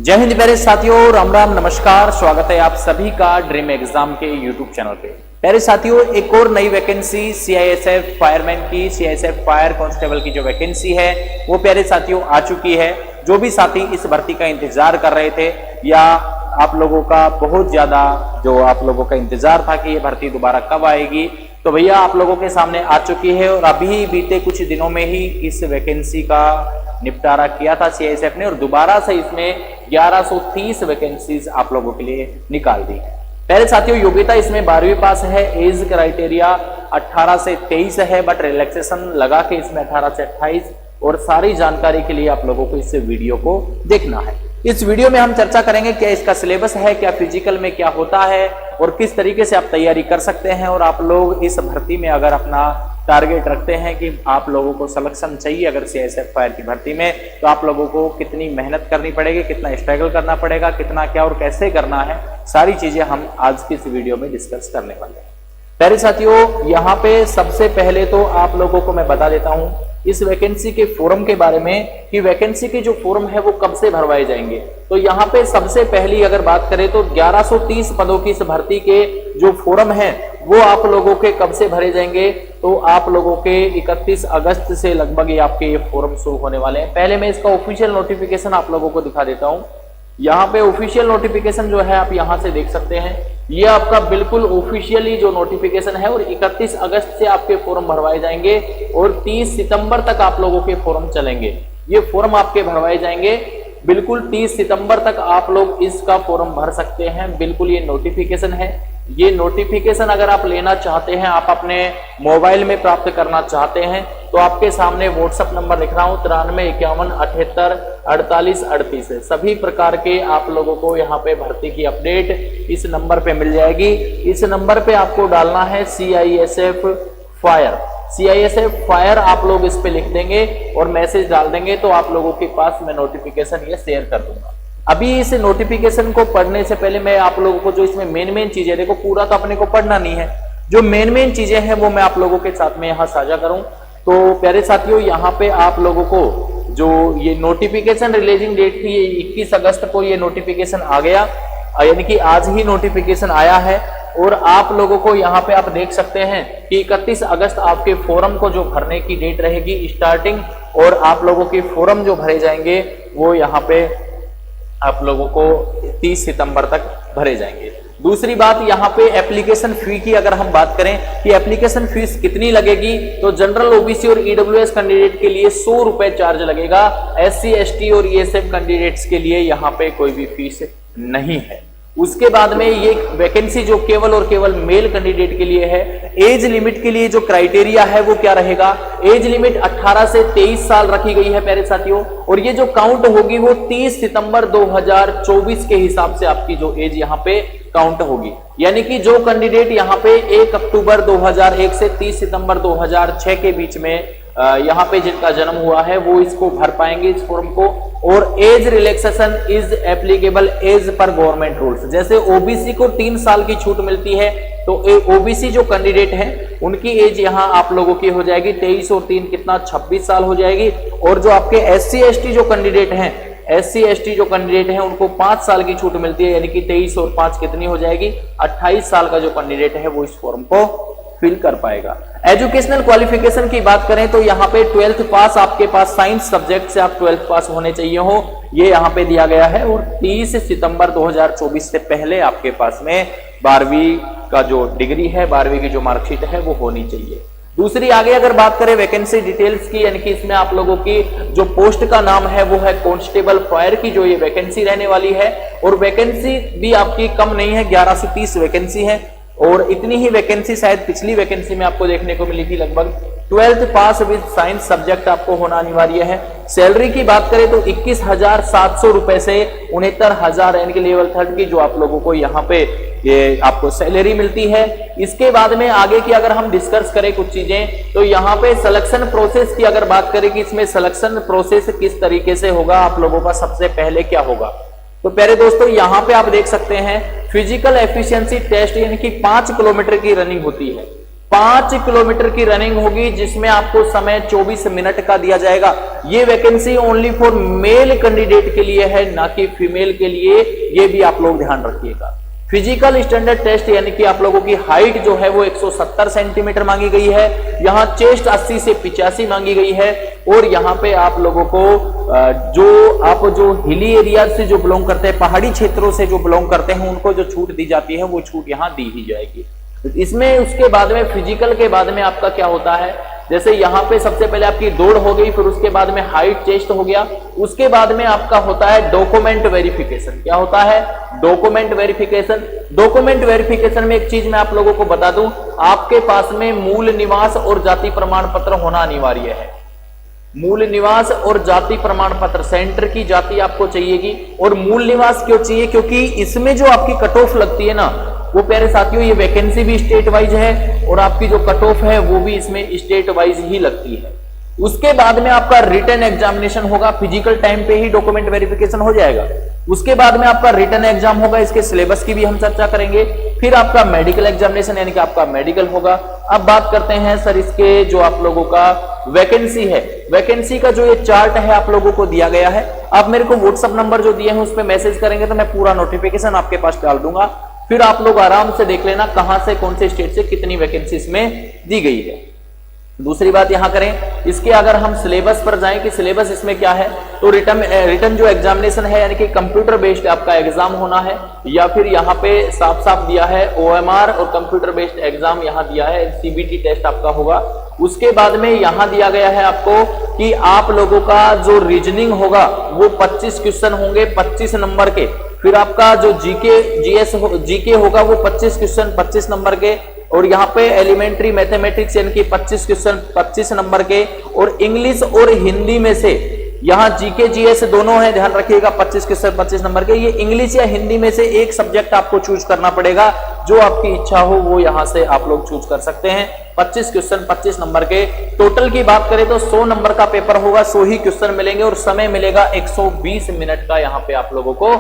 जय हिंद प्यारे साथियों, राम राम, नमस्कार। स्वागत है आप सभी का ड्रीम एग्जाम के यूट्यूब चैनल पे। प्यारे साथियों, एक और नई वैकेंसी सीआईएसएफ फायरमैन की, सीआईएसएफ फायर कांस्टेबल की जो वैकेंसी है वो प्यारे साथियों आ चुकी है। जो भी साथी इस भर्ती का इंतजार कर रहे थे या आप लोगों का बहुत ज्यादा जो आप लोगों का इंतजार था कि ये भर्ती दोबारा कब आएगी, तो भैया आप लोगों के सामने आ चुकी है। और अभी बीते कुछ दिनों में ही इस वैकेंसी का निपटारा किया था सीआईएसएफ ने और दोबारा से इसमें 1130 वैकेंसीज आप लोगों के लिए निकाल दी है। पहले साथियों, योग्यता इसमें 12वीं पास है। एज क्राइटेरिया 18 से 23 है, बट रिलैक्सेशन लगा के इसमें 18 से 28। और सारी जानकारी के लिए आप लोगों को इस वीडियो को देखना है। इस वीडियो में हम चर्चा करेंगे क्या इसका सिलेबस है, क्या फिजिकल में क्या होता है और किस तरीके से आप तैयारी कर सकते हैं। और आप लोग इस भर्ती में अगर अपना टारगेट रखते हैं कि आप लोगों को सिलेक्शन चाहिए अगर सीआईएसएफ फायर की भर्ती में, तो आप लोगों को कितनी मेहनत करनी पड़ेगी, कितना स्ट्रगल करना पड़ेगा, कितना क्या और कैसे करना है, सारी चीजें हम आज की इस वीडियो में डिस्कस करने वाले हैं। प्यारे साथियों, यहाँ पे सबसे पहले तो आप लोगों को मैं बता देता हूँ इस वैकेंसी के फॉर्म के बारे में कि वैकेंसी के जो फॉर्म है वो कब से भरवाए जाएंगे। तो यहाँ पे सबसे पहली अगर बात करें तो 1130 पदों की इस भर्ती के जो फॉर्म है वो आप लोगों के कब से भरे जाएंगे, तो आप लोगों के 31 अगस्त से लगभग ये आपके ये फॉर्म शुरू होने वाले हैं। पहले मैं इसका ऑफिशियल नोटिफिकेशन आप लोगों को दिखा देता हूँ। यहाँ पे ऑफिशियल नोटिफिकेशन जो है आप यहाँ से देख सकते हैं, ये आपका बिल्कुल ऑफिशियली जो नोटिफिकेशन है और 31 अगस्त से आपके फॉर्म भरवाए जाएंगे और 30 सितंबर तक आप लोगों के फॉर्म चलेंगे। ये फॉर्म आपके भरवाए जाएंगे बिल्कुल 30 सितंबर तक आप लोग इसका फॉर्म भर सकते हैं। बिल्कुल ये नोटिफिकेशन है। ये नोटिफिकेशन अगर आप लेना चाहते हैं, आप अपने मोबाइल में प्राप्त करना चाहते हैं, तो आपके सामने व्हाट्सएप नंबर लिख रहा हूं 9351784838 है। सभी प्रकार के आप लोगों को यहाँ पे भर्ती की अपडेट इस नंबर पे मिल जाएगी। इस नंबर पे आपको डालना है सीआईएसएफ फायर। सीआईएसएफ फायर आप लोग इस पे लिख देंगे और मैसेज डाल देंगे तो आप लोगों के पास मैं नोटिफिकेशन ये शेयर कर दूंगा। अभी इस नोटिफिकेशन को पढ़ने से पहले मैं आप लोगों को जो इसमें मेन चीजें, देखो पूरा तो अपने को पढ़ना नहीं है, जो मेन चीजें हैं वो मैं आप लोगों के साथ में यहाँ साझा करूं। तो प्यारे साथियों, यहाँ पे आप लोगों को जो ये नोटिफिकेशन रिलीजिंग डेट थी 21 अगस्त को ये नोटिफिकेशन आ गया, यानी कि आज ही नोटिफिकेशन आया है। और आप लोगों को यहाँ पे आप देख सकते हैं कि 31 अगस्त आपके फॉर्म को जो भरने की डेट रहेगी स्टार्टिंग, और आप लोगों के फॉर्म जो भरे जाएंगे वो यहाँ पे आप लोगों को 30 सितंबर तक भरे जाएंगे। दूसरी बात, यहाँ पे एप्लीकेशन फी की अगर हम बात करें कि एप्लीकेशन फीस कितनी लगेगी, तो जनरल ओबीसी और ईडब्ल्यूएस कैंडिडेट के लिए 100 रुपए चार्ज लगेगा। एससी एसटी और ईएसएफ कैंडिडेट्स के लिए यहाँ पे कोई भी फीस नहीं है। उसके बाद में ये वैकेंसी जो केवल और केवल मेल कैंडिडेट के लिए है। एज लिमिट के लिए जो क्राइटेरिया है वो क्या रहेगा, एज लिमिट 18 से 23 साल रखी गई है प्यारे साथियों। और ये जो काउंट होगी वो 30 सितंबर 2024 के हिसाब से आपकी जो एज यहाँ पे काउंट होगी। यानी कि जो कैंडिडेट यहाँ पे 1 अक्टूबर 2001 से 30 सितंबर 2006 के बीच में यहाँ पे जिनका जन्म हुआ है वो इसको भर पाएंगे इस फॉर्म को। और age relaxation is applicable as per government rules. जैसे ओबीसी को 3 साल की छूट मिलती है, तो ओबीसी जो कैंडिडेट हैं उनकी एज यहाँ आप लोगों की हो जाएगी 23 और 3 कितना 26 साल हो जाएगी। और जो आपके एससी एसटी जो कैंडिडेट हैं, एससी एसटी जो कैंडिडेट हैं उनको 5 साल की छूट मिलती है, यानी कि 23 और 5 कितनी हो जाएगी 28 साल का जो कैंडिडेट है वो इस फॉर्म को फिल कर पाएगा। एजुकेशनल क्वालिफिकेशन की बात करें तो यहाँ पे 12th पास आपके पास साइंस सब्जेक्ट से आप 12th पास होने चाहिए हो, ये यहाँ पे दिया गया है। और 30 सितंबर 2024 से पहले आपके पास में 12वीं का जो डिग्री है, 12वीं की जो मार्कशीट है वो होनी चाहिए। दूसरी आगे अगर बात करें वैकेंसी डिटेल्स की, यानी कि इसमें आप लोगों की जो पोस्ट का नाम है वो है कांस्टेबल फायर की जो ये वैकेंसी रहने वाली है। और वैकेंसी भी आपकी कम नहीं है, 1130 वैकेंसी है। और इतनी ही वैकेंसी शायद पिछली वैकेंसी में आपको देखने को मिली थी। लगभग 12th pass with science subject आपको होना अनिवार्य है। सैलरी की बात करें तो 21,700 रुपए से 69,000 यानी कि लेवल 3 की जो आप लोगों को यहाँ पे ये आपको सैलरी मिलती है। इसके बाद में आगे की अगर हम डिस्कस करें कुछ चीजें, तो यहाँ पे सिलेक्शन प्रोसेस की अगर बात करें कि इसमें सिलेक्शन प्रोसेस किस तरीके से होगा, आप लोगों का सबसे पहले क्या होगा, तो प्यारे दोस्तों यहाँ पे आप देख सकते हैं फिजिकल एफिशिएंसी टेस्ट, यानी कि 5 किलोमीटर की रनिंग होती है। 5 किलोमीटर की रनिंग होगी, जिसमें आपको समय 24 मिनट का दिया जाएगा। ये vacancy only for male candidate के लिए है, ना कि फीमेल के लिए, ये भी आप लोग ध्यान रखिएगा। फिजिकल स्टैंडर्ड टेस्ट यानी कि आप लोगों की हाइट जो है वो 170 सेंटीमीटर मांगी गई है, यहाँ चेस्ट 80 से 85 मांगी गई है, और यहाँ पे आप लोगों को जो हिली एरिया से जो बिलोंग करते हैं, पहाड़ी क्षेत्रों से जो बिलोंग करते हैं, उनको जो छूट दी जाती है वो छूट यहाँ दी ही जाएगी। इसमें उसके बाद में फिजिकल के बाद में आपका क्या होता है, जैसे यहाँ पे सबसे पहले आपकी दौड़ हो गई, फिर उसके बाद में हाइट चेस्ट हो गया, उसके बाद में आपका होता है डॉक्यूमेंट वेरिफिकेशन। क्या होता है? Document verification. डॉक्यूमेंट वेरिफिकेशन में एक चीज मैं आप लोगों को बता दूं, आपके पास में मूल निवास और जाति प्रमाण पत्र होना अनिवार्य है। मूल निवास और जाति प्रमाण पत्र, सेंटर की जाति आपको चाहिएगी। और मूल निवास क्यों चाहिए? क्योंकि इसमें जो आपकी कट ऑफ लगती है ना, वो प्यारे साथियों, ये वैकेंसी भी स्टेट वाइज है और आपकी जो कट ऑफ है वो भी इसमें स्टेट वाइज ही लगती है। उसके बाद में आपका रिटन एग्जामिनेशन होगा, फिजिकल टाइम पे ही डॉक्यूमेंट वेरिफिकेशन हो जाएगा। उसके बाद में आपका रिटन एग्जाम होगा, इसके सिलेबस की भी हम चर्चा करेंगे। फिर आपका मेडिकल एग्जामिनेशन यानी कि आपका मेडिकल होगा। अब बात करते हैं सर इसके जो आप लोगों का वैकेंसी है, वैकेंसी का जो ये चार्ट है आप लोगों को दिया गया है। आप मेरे को व्हाट्सएप नंबर जो दिए हैं उस पर मैसेज करेंगे तो मैं पूरा नोटिफिकेशन आपके पास डाल दूंगा, फिर आप लोग आराम से देख लेना कहां से कौन से स्टेट से कितनी वैकेंसी इसमें दी गई है। दूसरी बात यहां करें, इसके अगर हम सिलेबस पर जाएं कि सिलेबस इसमें क्या है, तो रिटन जो एग्जामिनेशन है यानी कि कंप्यूटर बेस्ड आपका एग्जाम होना है, या फिर यहाँ पे साफ साफ दिया है OMR और कंप्यूटर बेस्ड एग्जाम यहाँ दिया है, CBT टेस्ट आपका होगा। उसके बाद में यहां दिया गया है आपको कि आप लोगों का जो रीजनिंग होगा वो 25 क्वेश्चन होंगे 25 नंबर के। फिर आपका जो जीके होगा वो 25 क्वेश्चन 25 नंबर के, और यहाँ पे एलिमेंट्री मैथमेटिक्स यानी कि 25 क्वेश्चन 25 नंबर के, और इंग्लिश और हिंदी में से यहाँ जीके जीएस दोनों है, ध्यान रखिएगा 25 क्वेश्चन 25 नंबर के। ये इंग्लिश या हिंदी में से एक सब्जेक्ट आपको चूज करना पड़ेगा, जो आपकी इच्छा हो वो यहाँ से आप लोग चूज कर सकते हैं। 25 क्वेश्चन 25 नंबर के। टोटल की बात करें तो 100 नंबर का पेपर होगा, 100 ही क्वेश्चन मिलेंगे और समय मिलेगा 120 मिनट का यहाँ पे आप लोगों को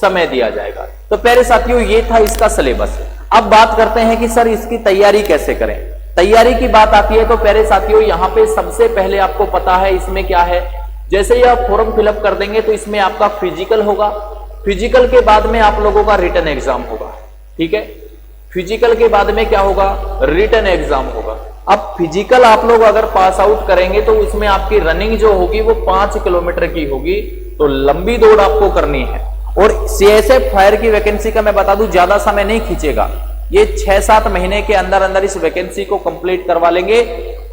समय दिया जाएगा। तो प्यारे साथियों ये था इसका सिलेबस। अब बात करते हैं कि सर इसकी तैयारी कैसे करें। तैयारी की बात आती है तो प्यारे साथियों यहाँ पे सबसे पहले आपको पता है इसमें क्या है, जैसे ही आप फॉर्म फिलअप कर देंगे तो इसमें आपका फिजिकल होगा, फिजिकल के बाद में आप लोगों का रिटन एग्जाम होगा, ठीक है। फिजिकल के बाद में क्या होगा? रिटन एग्जाम होगा। अब फिजिकल आप लोग अगर पास आउट करेंगे तो उसमें आपकी रनिंग जो होगी वो 5 किलोमीटर की होगी, तो लंबी दौड़ आपको करनी है। और CISF फायर की वैकेंसी का मैं बता दूं ज्यादा समय नहीं खींचेगा, ये 6-7 महीने के अंदर अंदर इस वैकेंसी को कंप्लीट करवा लेंगे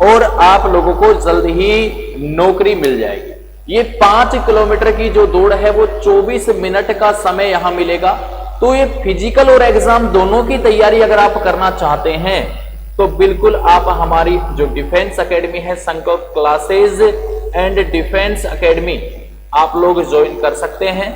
और आप लोगों को जल्द ही नौकरी मिल जाएगी। ये 5 किलोमीटर की जो दौड़ है वो 24 मिनट का समय यहां मिलेगा। तो ये फिजिकल और एग्जाम दोनों की तैयारी अगर आप करना चाहते हैं तो बिल्कुल आप हमारी जो डिफेंस एकेडमी है, संकल्प क्लासेज एंड डिफेंस एकेडमी, आप लोग ज्वाइन कर सकते हैं।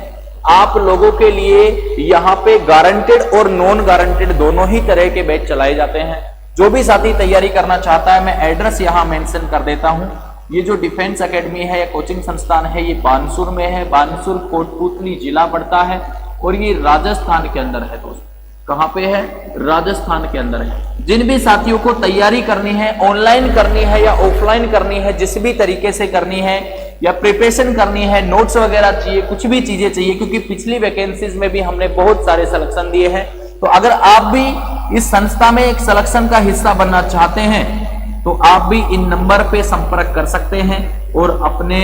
आप लोगों के लिए यहाँ पे गारंटेड और नॉन गारंटेड दोनों ही तरह के बैच चलाए जाते हैं। जो भी साथी तैयारी करना चाहता है, मैं एड्रेस यहाँ मेंशन कर देता हूँ। ये जो डिफेंस एकेडमी है या कोचिंग संस्थान है ये बानसूर में है, बानसूर कोटपुतली जिला पड़ता है और ये राजस्थान के अंदर है दोस्त। कहां पे है? राजस्थान के अंदर है। जिन भी साथियों को तैयारी करनी है, ऑनलाइन करनी है या ऑफलाइन करनी है, जिस भी तरीके से करनी है या प्रिपरेशन करनी है, नोट्स वगैरह चाहिए, कुछ भी चीजें चाहिए, क्योंकि पिछली वैकेंसीज में भी हमने बहुत सारे सिलेक्शन दिए हैं। तो अगर आप भी इस संस्था में एक सिलेक्शन का हिस्सा बनना चाहते हैं तो आप भी इन नंबर पे संपर्क कर सकते हैं और अपने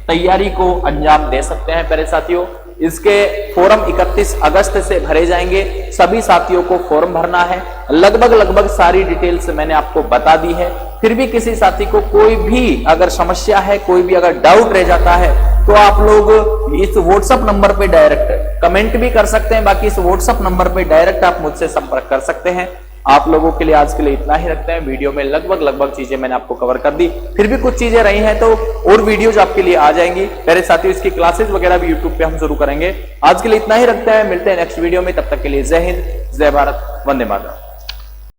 तैयारी को अंजाम दे सकते हैं। प्यारे साथियों, इसके फॉर्म 31 अगस्त से भरे जाएंगे। सभी साथियों को फॉर्म भरना है। लगभग सारी डिटेल्स मैंने आपको बता दी है। फिर भी किसी साथी को कोई भी अगर समस्या है, कोई भी अगर डाउट रह जाता है तो आप लोग इस व्हाट्सएप नंबर पे डायरेक्ट कमेंट भी कर सकते हैं। बाकी इस व्हाट्सएप नंबर पे डायरेक्ट आप मुझसे संपर्क कर सकते हैं। आप लोगों के लिए आज के लिए इतना ही रखते हैं। वीडियो में लगभग चीजें मैंने आपको कवर कर दी, फिर भी कुछ चीजें रही हैं तो और वीडियोज आपके लिए आ जाएंगी। मेरे साथियों, इसकी क्लासेस वगैरह भी यूट्यूब पे हम शुरू करेंगे। आज के लिए इतना ही रखते हैं, मिलते हैं नेक्स्ट वीडियो में। तब तक के लिए जय हिंद, जय भारत, वंदे मातरम।